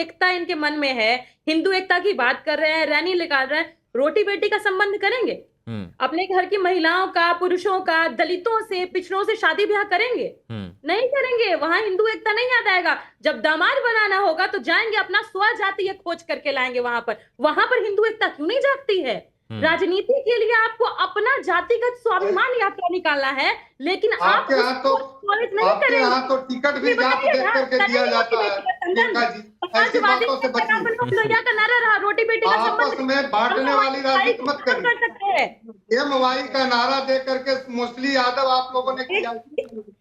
एकता इनके मन में है, हिंदू एकता की बात कर रहे हैं, रैली निकाल रहे हैं, रोटी बेटी का संबंध करेंगे? अपने घर की महिलाओं का, पुरुषों का, दलितों से, पिछड़ों से शादी ब्याह करेंगे? नहीं करेंगे। वहां हिंदू एकता नहीं याद आएगा। जब दामाद बनाना होगा तो जाएंगे अपना स्वजातीय खोज करके लाएंगे वहां पर हिंदू एकता क्यों नहीं जागती है? राजनीति के लिए आपको अपना जातिगत स्वाभिमान यात्रा निकालना है, लेकिन आप आपके यहाँ तो टिकट भी जात देख करके दिया जाता है। प्रियंका जी, ऐसी बातों से बचिए। लोहिया का नारा रहा, रोटी बेटी का आपस संबंध में बांटने वाली राजनीति मत कर करिए। सकते हैं। एमवाई का नारा दे करके मुस्लिम यादव आप लोगों ने किया।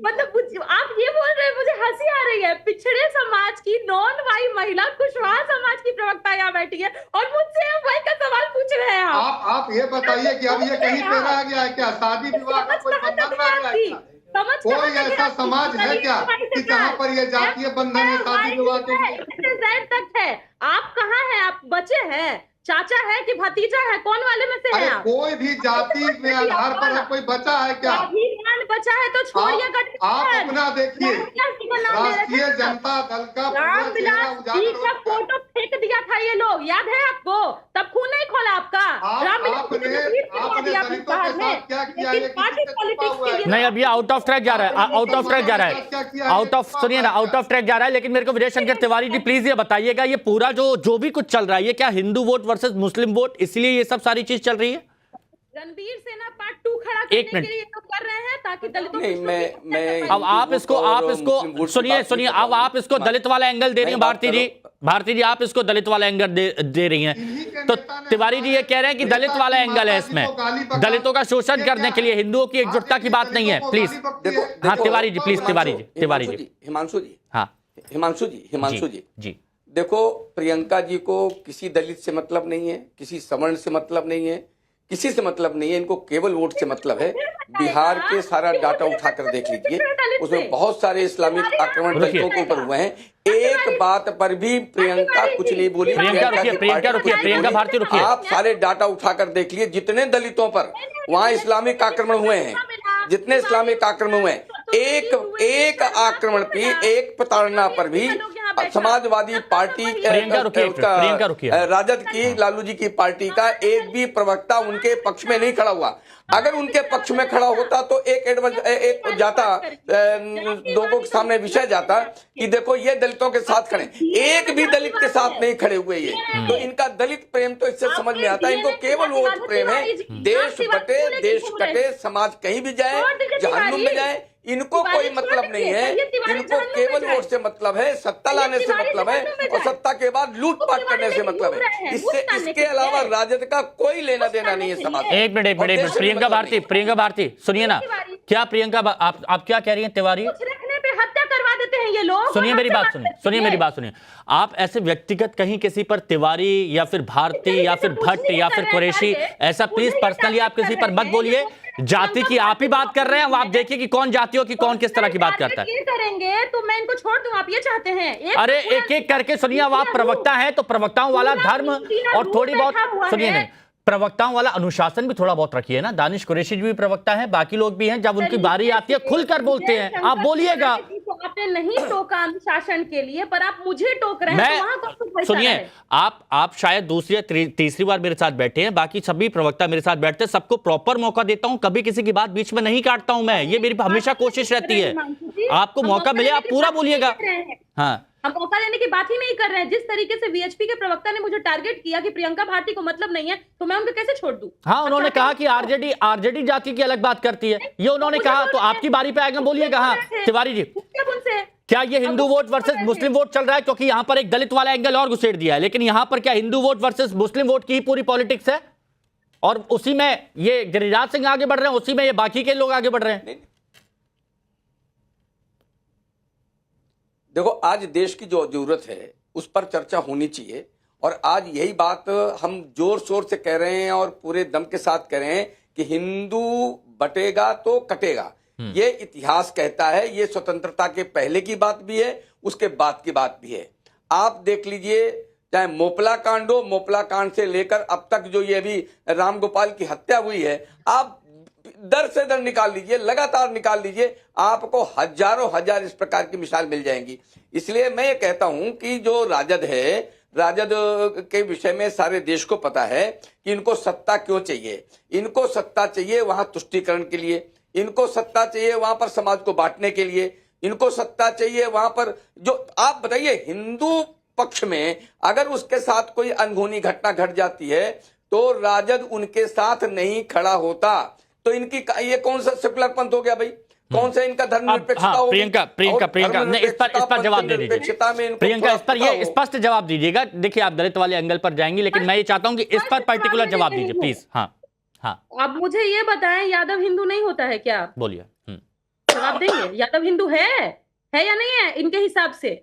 मतलब आप ये बोल रहे हैं, मुझे हंसी आ रही है। पिछड़े समाज की नॉन वाई महिला कुशवाहा समाज की प्रवक्ता यहाँ बैठी है और मुझसे एमवाई का सवाल पूछ रहे हैं आप ये बताइए कि अब ये कहीं पे रह गया है क्या? शादी विवाह का कोई बंधन रह गया है क्या? कोई ऐसा समाज है क्या कि जहाँ पर ये जातीय बंधन है शादी विवाह के लिए? तक है। आप कहाँ हैं? आप बचे हैं? चाचा है कि भतीजा है? कौन वाले में से अरे हैं आप? कोई भी जाति में आधार पर है, कोई बचा है क्या? बचा है तो छोड़िए। आप अपना देखिए, राष्ट्रीय जनता दल का पूरा चेहरा उजागर हो चुका है। फोटो फेंक दिया था ये लोग, याद है आपको? तब खून नहीं खोला आपका। आपने दलितों के साथ क्या किया? ये किसी से छुपा हुआ है? नहीं, अब ये आउट ऑफ ट्रैक जा रहा है, आउट ऑफ ट्रैक जा रहा है, आउट ऑफ, सुनिए ना, आउट ऑफ ट्रैक जा रहा है। लेकिन मेरे को विजय शंकर तिवारी जी प्लीज ये बताइएगा, ये पूरा जो भी कुछ चल रहा है, ये क्या हिंदू वोट वर्सेस मुस्लिम वोट, इसलिए ये सब सारी चीज चल रही है? रणबीर सेना पार्ट 2 खड़ा करने के लिए तो कर रहे हैं ताकि दलितों नहीं, मैं अब आप इसको सुनिए, अब आप इसको दलित वाला एंगल दे रही हैं भारती जी, आप इसको दलित वाला एंगल दे रही हैं। तो तिवारी जी ये कह रहे हैं कि दलित वाला एंगल है इसमें, दलितों का शोषण करने के लिए, हिंदुओं की एकजुटता की बात नहीं है। प्लीज, हाँ तिवारी जी, प्लीज तिवारी जी, हिमांशु जी, देखो, प्रियंका जी को किसी दलित से मतलब नहीं है, किसी सवर्ण से मतलब नहीं है, किसी से मतलब नहीं है, इनको केवल वोट से मतलब है। बिहार के सारा डाटा उठाकर देख लीजिए, उसमें बहुत सारे इस्लामिक आक्रमण दलितों के ऊपर हुए हैं। एक बात पर भी प्रियंका कुछ नहीं बोली। प्रियंका भारती रुकिए, आप सारे डाटा उठाकर देख लिए, जितने दलितों पर वहाँ इस्लामिक आक्रमण हुए हैं, जितने इस्लामिक आक्रमण हुए हैं, एक आक्रमण की, एक प्रताड़ना पर भी समाजवादी पार्टी, राजद की, लालू जी की पार्टी का एक भी प्रवक्ता उनके पक्ष में नहीं खड़ा हुआ। अगर उनके पक्ष में खड़ा होता तो एक जाता, लोगों के सामने विषय जाता कि देखो ये दलितों के साथ खड़े, एक भी दलित के साथ नहीं खड़े हुए ये। तो इनका दलित प्रेम तो इससे समझ में आता है, इनको केवल वोट प्रेम है। देश बटे, देश कटे, समाज कहीं भी जाए, जहन्नुम में जाए, इनको कोई मतलब नहीं है। इनको केवल वोट से मतलब है, सत्ता लाने से मतलब है, और सत्ता के बाद लूटपाट करने से मतलब है। इसके अलावा राजद का कोई लेना देना नहीं है समाज। एक मिनट प्रियंका भारती सुनिए ना, क्या प्रियंका आप क्या कह रही हैं? तिवारी, हत्या करवा देते हैं ये लोग। सुनिए मेरी बात सुनिए। आप ऐसे व्यक्तिगत कहीं किसी पर, तिवारी या फिर भारती या फिर भट्ट या फिर कुरैशी, ऐसा प्लीज पर्सनली आप किसी पर मत बोलिए। जाति की आप ही बात कर रहे हैं, आप देखिए कि कौन जातियों की कौन किस तरह की बात करता है। करेंगे तो मैं इनको छोड़ दूं, आप ये चाहते हैं? अरे एक एक करके सुनिए। अब आप प्रवक्ता हैं तो प्रवक्ताओं वाला धर्म और थोड़ी बहुत, सुनिए नहीं, प्रवक्ताओं वाला अनुशासन भी थोड़ा बहुत रखिए ना। दानिश कुरैशी जी भी प्रवक्ता हैं, बाकी लोग भी हैं, जब उनकी बारी आती है खुलकर बोलते हैं, आप बोलिएगा। आपने नहीं टोका अनुशासन के लिए, पर आप मुझे टोक रहे हैं। सुनिए, आप शायद दूसरी या तीसरी बार मेरे साथ बैठे हैं, बाकी सभी प्रवक्ता मेरे साथ बैठते हैं, सबको प्रॉपर मौका देता हूं, कभी किसी की बात बीच में नहीं काटता हूं मैं, ये मेरी हमेशा कोशिश रहती है। आपको मौका मिले आप पूरा बोलिएगा। हाँ, हम मौका लेने की बात ही नहीं कर रहे हैं। जिस तरीके से वीएचपी के प्रवक्ता ने मुझे टारगेट किया कि प्रियंका भारती को मतलब नहीं है, तो मैं उनको कैसे छोड़ दूं? हाँ, उन्होंने कहा कि आरजेडी जाति की अलग बात करती है, ये उन्होंने कहा, तो आपकी बारी पे आएगा, बोलिएगा। हाँ तिवारी जी, क्या ये हिंदू वोट वर्सेस मुस्लिम वोट चल रहा है? क्योंकि यहां पर एक दलित वाला एंगल और घुसेड़ दिया है, लेकिन यहां पर क्या हिंदू वोट वर्सेस मुस्लिम वोट की ही पूरी पॉलिटिक्स है? और उसी में ये गिरिराज सिंह आगे बढ़ रहे हैं, उसी में ये बाकी के लोग आगे बढ़ रहे हैं। देखो, आज देश की जो जरूरत है उस पर चर्चा होनी चाहिए, और आज यही बात हम जोर शोर से कह रहे हैं और पूरे दम के साथ कह रहे हैं कि हिंदू बटेगा तो कटेगा। ये इतिहास कहता है, ये स्वतंत्रता के पहले की बात भी है, उसके बाद की बात भी है। आप देख लीजिए, चाहे मोपला कांड हो, मोपला कांड से लेकर अब तक जो ये अभी राम गोपाल की हत्या हुई है, आप दर से दर निकाल लीजिए, लगातार निकाल लीजिए, आपको हजारों हजार इस प्रकार की मिसाल मिल जाएंगी। इसलिए मैं ये कहता हूं कि जो राजद है, राजद के विषय में सारे देश को पता है कि इनको सत्ता क्यों चाहिए। इनको सत्ता चाहिए वहां तुष्टीकरण के लिए, इनको सत्ता चाहिए वहां पर समाज को बांटने के लिए, इनको सत्ता चाहिए वहां पर जो आप बताइए हिंदू पक्ष में अगर उसके साथ कोई अनहोनी घटना घट जाती है तो राजद उनके साथ नहीं खड़ा होता। तो इनकी ये कौन सा सेकुलर पंथ हो गया भाई? कौन सा इनका धर्मनिरपेक्षता हो? प्रियंका नहीं, इस पर जवाब दे दीजिए। प्रियंका, इस पर ये स्पष्ट जवाब दीजिएगा। देखिए आप दलित वाले एंगल पर जाएंगी, लेकिन मैं ये चाहता हूं कि इस पर पर्टिकुलर जवाब दीजिए प्लीज। हाँ हाँ, अब मुझे ये बताएं, यादव हिंदू नहीं होता है क्या? बोलिए। जवाब देंगे, यादव हिंदू है या नहीं है इनके हिसाब से?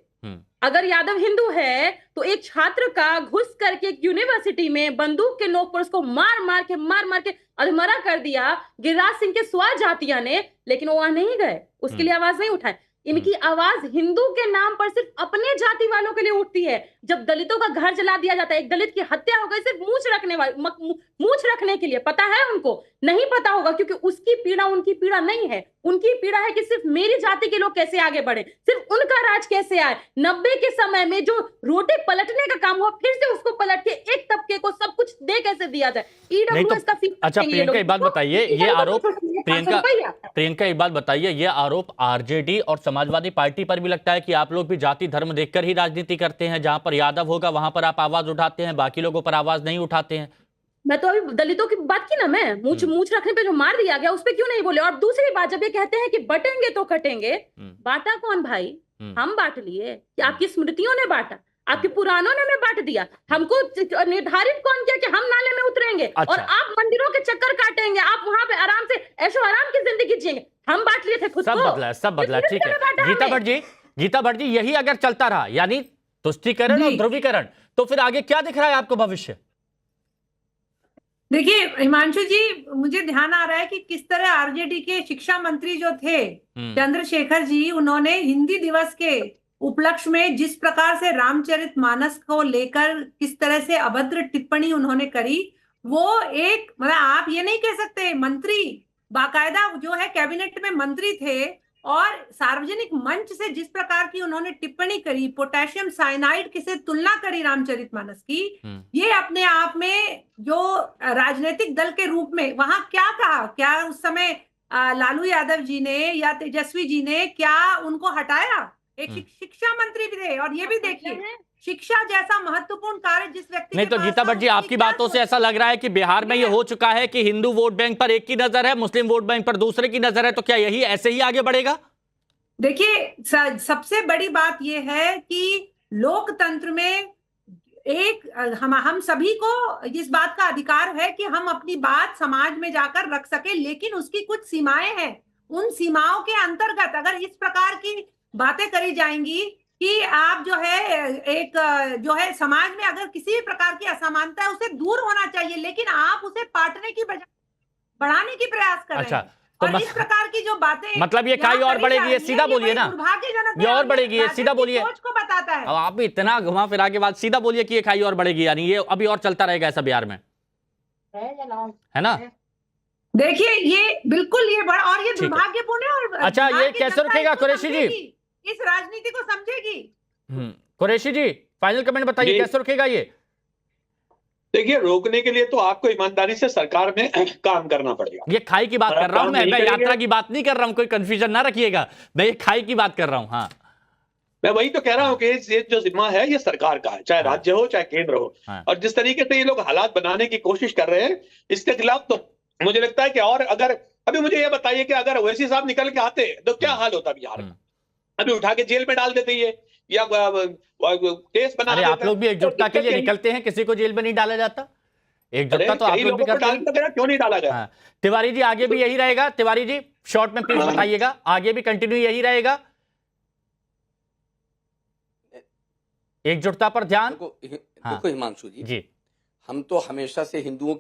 अगर यादव हिंदू है तो एक छात्र का घुस करके एक यूनिवर्सिटी में बंदूक के नोक पर उसको मार मार के अधमरा कर दिया गिरिराज सिंह के स्वजातिया ने, लेकिन वो वहां नहीं गए, उसके लिए आवाज नहीं उठाए। इनकी आवाज हिंदू के नाम पर सिर्फ अपने जाति वालों के लिए उठती है। जब दलितों का घर जला दिया जाता है, एक दलित की हत्या हो गई सिर्फ मूंछ रखने के लिए, पता है उनको? नहीं पता होगा, क्योंकि उसकी पीड़ा उनकी पीड़ा नहीं है। उनकी पीड़ा है कि सिर्फ मेरी जाति के लोग कैसे आगे बढ़े, सिर्फ उनका राज कैसे आए। 90 के समय में जो रोटी पलटने का काम हुआ, फिर से उसको पलट के एक तबके को सब कुछ दे कैसे दिया जाए। ईडब्ल्यूएस का फीस। अच्छा प्रियंका, एक बात बताइए, ये आरोप प्रियंका एक बात बताइए, ये आरोप आरजेडी और समाजवादी पार्टी पर भी लगता है कि आप लोग भी जाति धर्म देखकर ही राजनीति करते हैं? जहां पर यादव होगा वहां पर आप आवाज उठाते हैं, बाकी लोगों पर आवाज नहीं उठाते हैं। मैं तो अभी दलितों की बात की ना, मैं मूछ रखने पे जो मार दिया गया उस पे क्यों नहीं बोले? और दूसरी बात, जब ये कहते हैं कि बटेंगे तो कटेंगे, बांटा कौन भाई? हम बांट लिए कि आपकी स्मृतियों ने बांटा, आपके पुरानों ने बांट दिया? हमको निर्धारित कौन किया कि हम नाले में उतरेंगे? अच्छा। और आप मंदिरों के चक्कर काटेंगे, आप वहां पे आराम से ऐशो आराम की जिंदगी जिएंगे? हम बांट लिए थे खुद को। सब बदला। ठीक है गीता भट्ट जी, यही अगर चलता रहा, यानी तुष्टीकरण और ध्रुवीकरण, तो फिर आगे क्या दिख रहा है आपको भविष्य? देखिए हिमांशु जी, मुझे ध्यान आ रहा है कि किस तरह आरजेडी के शिक्षा मंत्री जो थे चंद्रशेखर जी, उन्होंने हिंदी दिवस के उपलक्ष्य में जिस प्रकार से रामचरितमानस को लेकर किस तरह से अभद्र टिप्पणी उन्होंने करी, वो एक मतलब आप ये नहीं कह सकते, मंत्री बाकायदा जो है कैबिनेट में मंत्री थे और सार्वजनिक मंच से जिस प्रकार की उन्होंने टिप्पणी करी, पोटेशियम साइनाइड की से तुलना करी रामचरितमानस की, ये अपने आप में जो राजनीतिक दल के रूप में वहां क्या कहा, क्या उस समय लालू यादव जी ने या तेजस्वी जी ने क्या उनको हटाया? एक शिक्षा मंत्री भी थे। और ये भी देखिए, शिक्षा जैसा महत्वपूर्ण कार्य जिस व्यक्ति नहीं, तो गीता भट्ट जी, आपकी बातों से ऐसा लग रहा है कि बिहार में ये हो चुका है कि हिंदू वोट बैंक पर एक की नजर है, मुस्लिम वोट बैंक पर दूसरे की नजर है, तो क्या यही ऐसे ही आगे बढ़ेगा? देखिए सबसे बड़ी बात यह है कि लोकतंत्र में एक हम सभी को इस बात का अधिकार है कि हम अपनी बात समाज में जाकर रख सके, लेकिन उसकी कुछ सीमाएं हैं। उन सीमाओं के अंतर्गत अगर इस प्रकार की बातें करी जाएंगी कि आप जो है एक जो है समाज में अगर किसी भी प्रकार की असमानता है उसे दूर होना चाहिए, लेकिन आप उसे पाटने की बजाय बढ़ाने की प्रयास कर रहे हैं। तो इस प्रकार की जो बातें, मतलब ये खाई और बढ़ेगी, ये सीधा बोलिए ना, ये और बढ़ेगी, ये सीधा बोलिए। सोच को बताता है। अब आप भी इतना घुमा फिरा के बाद सीधा बोलिए कि ये खाई और बढ़ेगी, यानी ये अभी और चलता रहेगा ऐसा बिहार में, है ना? देखिए ये बिल्कुल ये बड़ा और ये दुर्भाग्यपूर्ण है। और अच्छा, ये कैसे रुकेगा कुरैशी जी? इस राजनीति को समझेगी। कुरैशी जी, फाइनल कमेंट बताइए, कैसे रुकेगा ये? देखिए, रोकने के लिए तो आपको ईमानदारी से सरकार में काम करना पड़ेगा। ये खाई की बात कर रहा हूं मैं यात्रा की बात नहीं कर रहा हूं, कोई कंफ्यूजन ना रखिएगा, मैं ये खाई की बात कर रहा हूं। हाँ, मैं वही तो कह रहा हूं कि ये जो जिम्मा है ये सरकार का है, चाहे राज्य हो चाहे केंद्र हो। और जिस तरीके से ये लोग हालात बनाने की कोशिश कर रहे हैं, इसके खिलाफ तो मुझे लगता है कि और अगर अभी मुझे ये बताइए कि अगर ओवैसी साहब निकल के आते तो क्या हाल होता बिहार में? अभी उठा के जेल में डाल देते ये, या केस बना देते। आप लोग भी एकजुटता के लिए निकलते हैं, किसी को जेल में नहीं डाला जाता? एकजुटता तो आप लोग भी करते हैं, क्यों नहीं डाला गया? तिवारी जी, आगे भी यही रहेगा? तिवारी जी शॉर्ट में प्लीज बताइएगा, आगे भी कंटिन्यू यही रहेगा? एकजुटता पर ध्यान। देखो हिमांशु जी, हम तो हमेशा से हिंदुओं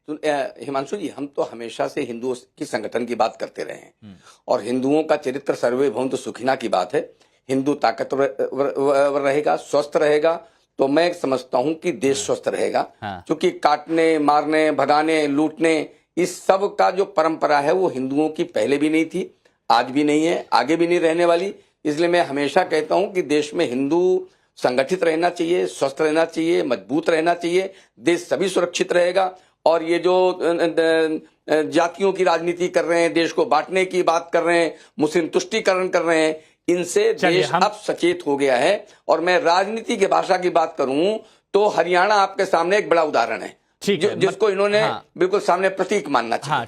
हिमांशु जी, हम तो हमेशा से हिंदुओं की संगठन की बात करते रहे हैं, और हिंदुओं का चरित्र सर्वे भवन्तु सुखिनः की बात है। हिंदू ताकतवर रहेगा, स्वस्थ रहेगा, तो मैं समझता हूं कि देश स्वस्थ रहेगा। क्योंकि काटने, मारने, भगाने, लूटने, इस सब का जो परंपरा है वो हिंदुओं की पहले भी नहीं थी, आज भी नहीं है, आगे भी नहीं रहने वाली। इसलिए मैं हमेशा कहता हूं कि देश में हिंदू संगठित रहना चाहिए, स्वस्थ रहना चाहिए, मजबूत रहना चाहिए, देश सभी सुरक्षित रहेगा। और ये जो जातियों की राजनीति कर रहे हैं, देश को बांटने की बात कर रहे हैं, मुस्लिम तुष्टीकरण कर रहे हैं, इनसे देश अब सचेत हो गया है। और मैं राजनीति की भाषा की बात करूं तो हरियाणा आपके सामने एक बड़ा उदाहरण है, जिसको इन्होंने बिल्कुल सामने प्रतीक मानना चाहिए।